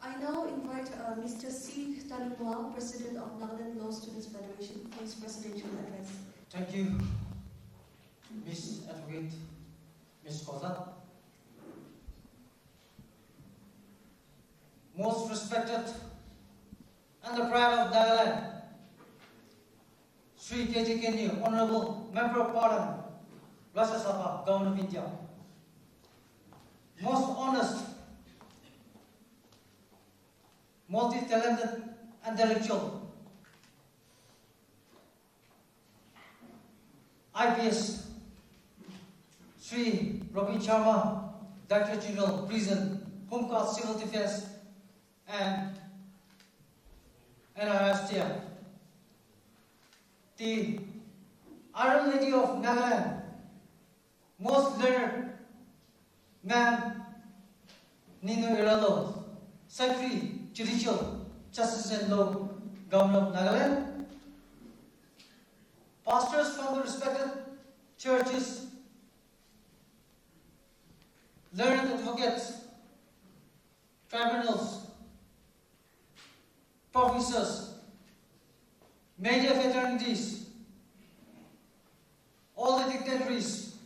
I now invite Mr. C. Talimoa, President of Nagaland Law Students Federation, for his presidential address. Thank you, Ms. Advocate, Ms. Koza. Most respected and the pride of Nagaland, Sri K.J. Kenyu, Honorable Member of Parliament, Rajya Sabha, Government of India. Most honest, multi-talented intellectual, IPS, Sri Robin Sharma, Director General, Prison, Home Guard, Civil Defense, and NLSF. The Iron Lady of Nagaland, most learned man, Nino Iralo, Secretary, Judicial, Justice and Law, Governor of Nagaland, pastors from the respected churches, learned advocates, tribunals, professors, major fraternities, all the dignitaries,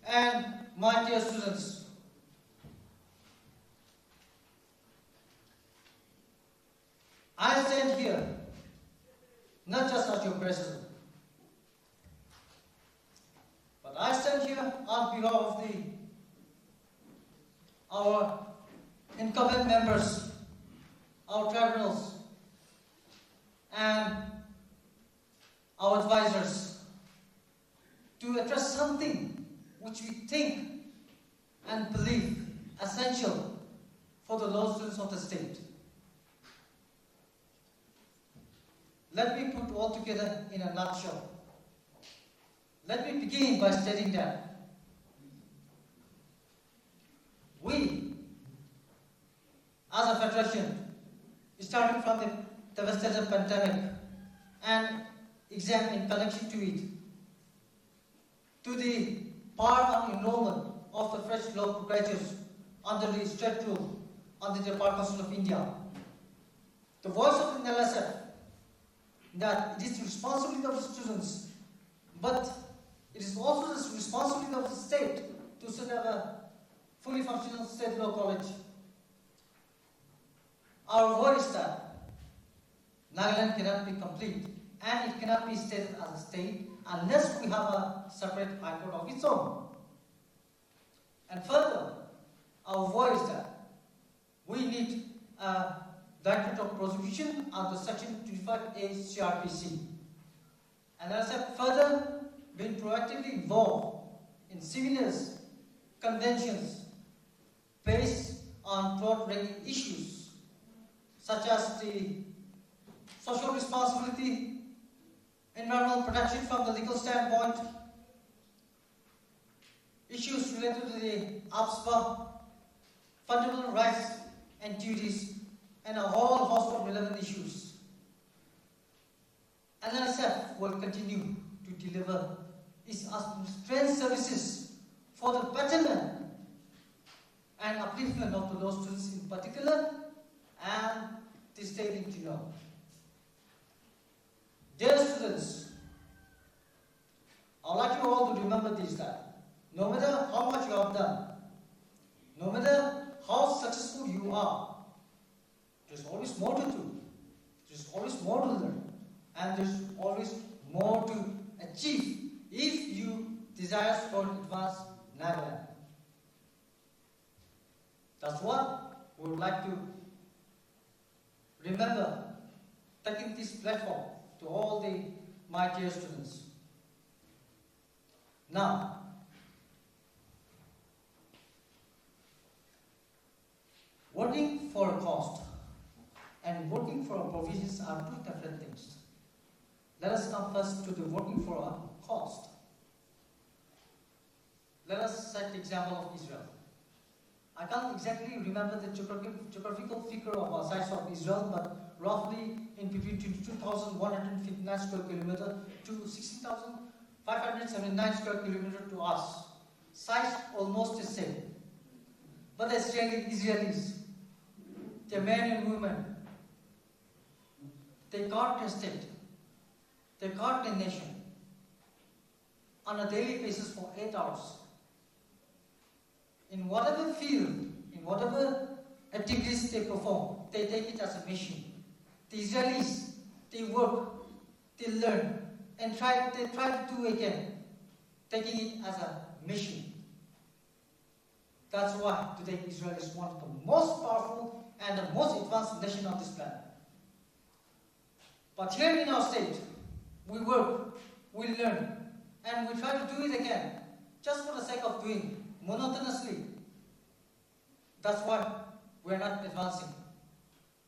and my dear students. I stand here not just as your president, but I stand here on behalf of our incumbent members, our tribunals, and our advisors to address something which we think and believe essential for the law students of the state. Let me put all together in a nutshell. Let me begin by stating that we, as a federation, starting from the devastating pandemic and exam in connection to it, to the part of enrollment of the fresh law graduates under the state rule under the Bar Council of India, the voice of the Nlsf, that it is the responsibility of the students, but it is also the responsibility of the state to set up a fully functional state law college. Our word is that Nagaland cannot be complete and it cannot be stated as a state unless we have a separate high court of its own. And further, our word is that we need a Directorate of Prosecution under Section 25A CRPC. And as I have further been proactively involved in civilians conventions based on broad-ranging issues such as the social responsibility, environmental protection from the legal standpoint, issues related to the APSPA, fundamental rights and duties, and a whole host of relevant issues. Nlsf will continue to deliver its strength services for the betterment and upliftment of the law students in particular and the state in general. Dear students, I would like you all to remember this, that no matter how much you have done, no matter how successful you are, there's always more to do, there's always more to learn, and there's always more to achieve if you desire for advanced Nagaland. That's what we would like to remember, taking this platform to all my dear students. Now, working for a cost and working for a provisions are two different things. Let us come first to the working for a cost. Let us set the example of Israel. I can't exactly remember the geographical figure of the size of Israel, but roughly in between 2,159 square kilometer to 16,579 square kilometer to us. Size almost the same. But the Israelis, the men and women, they guard their state, they guard their nation on a daily basis for 8 hours. In whatever field, in whatever activities they perform, they take it as a mission. The Israelis, they work, they learn, and they try to do again, taking it as a mission. That's why today Israel is one of the most powerful and the most advanced nation on this planet. But here in our state, we work, we learn, and we try to do it again, just for the sake of doing, monotonously. That's why we're not advancing.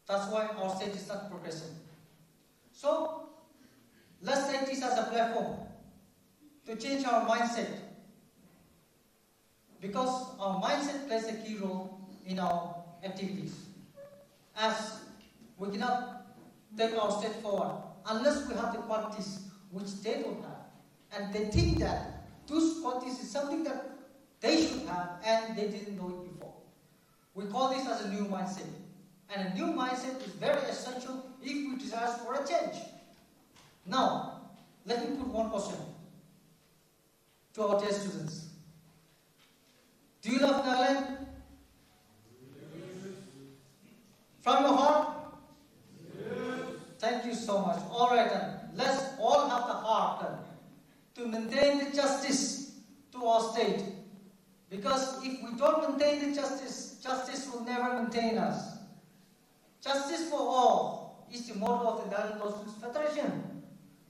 That's why our state is not progressing. So, let's take this as a platform to change our mindset, because our mindset plays a key role in our activities. As we cannot take our state forward unless we have the qualities which they don't have. And they think that those qualities is something that they should have and they didn't know it before. We call this as a new mindset. And a new mindset is very essential if we desire for a change. Now, let me put one question to our dear students. Do you love Nagaland? Yes. From your heart? Yes. Thank you so much. All right then. Let's all have the heart then to maintain the justice to our state. Because if we don't maintain the justice, justice will never maintain us. Justice for all is the motto of the Nagaland Law Students Federation.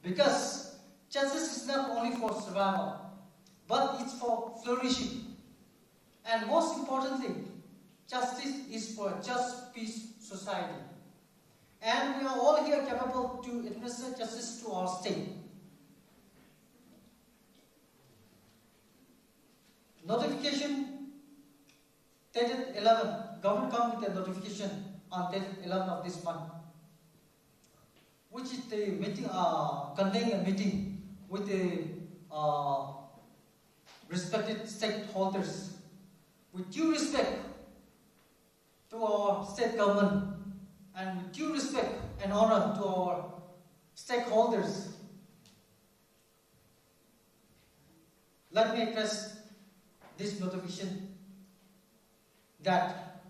Because justice is not only for survival, but it's for flourishing. And most importantly, justice is for a just peace society. And we are all here capable to administer justice to our state. Notification dated 11. Government come with a notification on dated 11 of this month, which is the meeting, convening a meeting with the respected stakeholders. With due respect to our state government and with due respect and honor to our stakeholders, let me address this notification that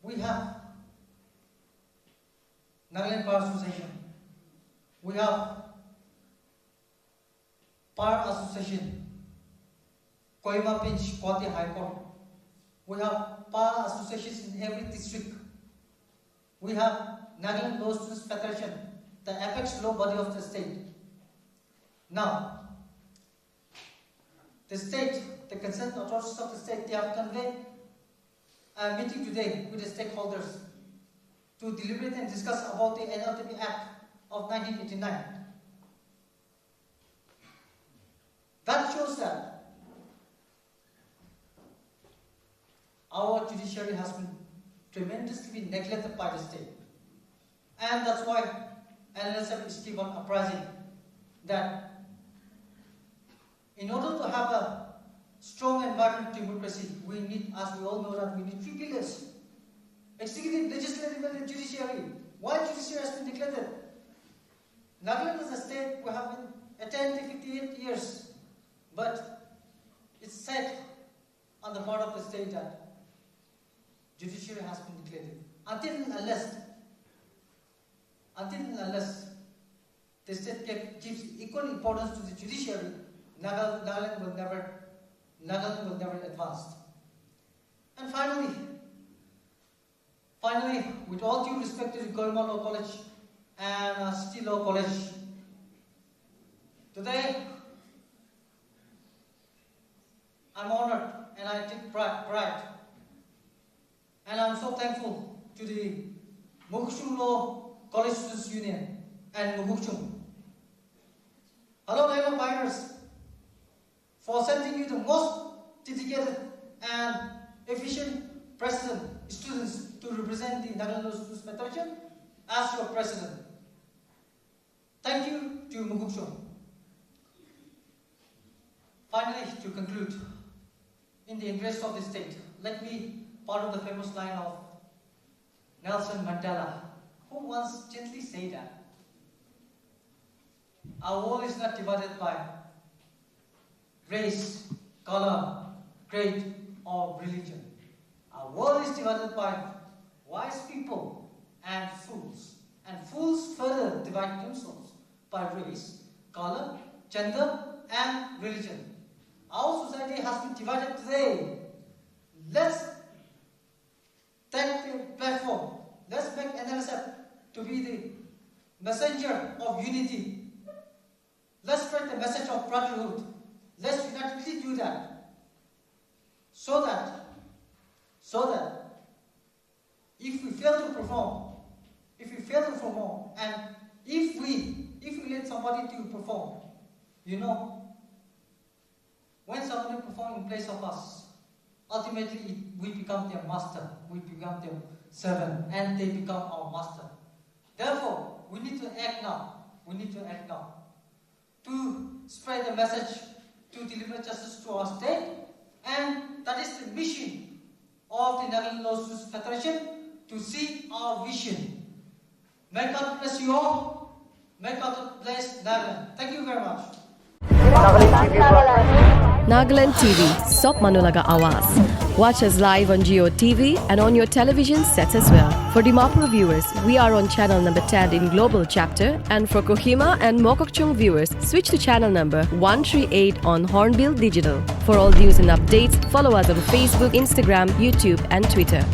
we have Nagaland Bar Association, we have Bar Association, Kohima Bench, Guwahati High Court. We have bar associations in every district. We have Nagaland Law Students Federation, the apex law body of the state. Now, the state, the concerned authorities of the state, they have convened a meeting today with the stakeholders to deliberate and discuss about the NLTV Act of 1989. That shows that our judiciary has been tremendously neglected by the state. And that's why Nlsf is keep on uprising that in order to have a strong and vibrant democracy, we need, as we all know, that we need three pillars: executive, legislative, and judiciary. Why judiciary has been neglected? Nagaland as a state, we have been attending 58 years, but it's said on the part of the state that judiciary has been neglected. Until and unless the state gives equal importance to the judiciary, Nagaland will never advance. And finally, with all due respect to the Kohima Law College and City Law College, today I'm honored and I take pride. And I'm so thankful to the Mugukchung Law College Students Union and Mugukchung. Hello, Nagaland minors, for sending you the most dedicated and efficient president students to represent the Nagaland Law Students Federation as your president. Thank you to Mugukchung. Finally, to conclude, in the interest of the state, let me part of the famous line of Nelson Mandela, who once gently said that our world is not divided by race, color, grade, or religion. Our world is divided by wise people and fools. And fools further divide themselves by race, color, gender, and religion. Our society has been divided today. Let's take the platform. Let's make NLSF to be the messenger of unity. Let's spread the message of brotherhood. Let's unitedly do that. So that if we fail to perform, and if we let somebody to perform, when somebody performs in place of us, ultimately we become their master, we become their servant, and they become our master. Therefore, we need to act now. To spread the message, to deliver justice to our state, and that is the mission of the Nagaland Law Students Federation, to see our vision. May God bless you all. May God bless Nagaland. Thank you very much. Nagaland TV, Sop Manulaga Awas. Watch us live on Geo TV and on your television sets as well. For Dimapur viewers, we are on channel number 10 in Global Chapter, and for Kohima and Mokokchung viewers, switch to channel number 138 on Hornbill Digital. For all news and updates, follow us on Facebook, Instagram, YouTube and Twitter.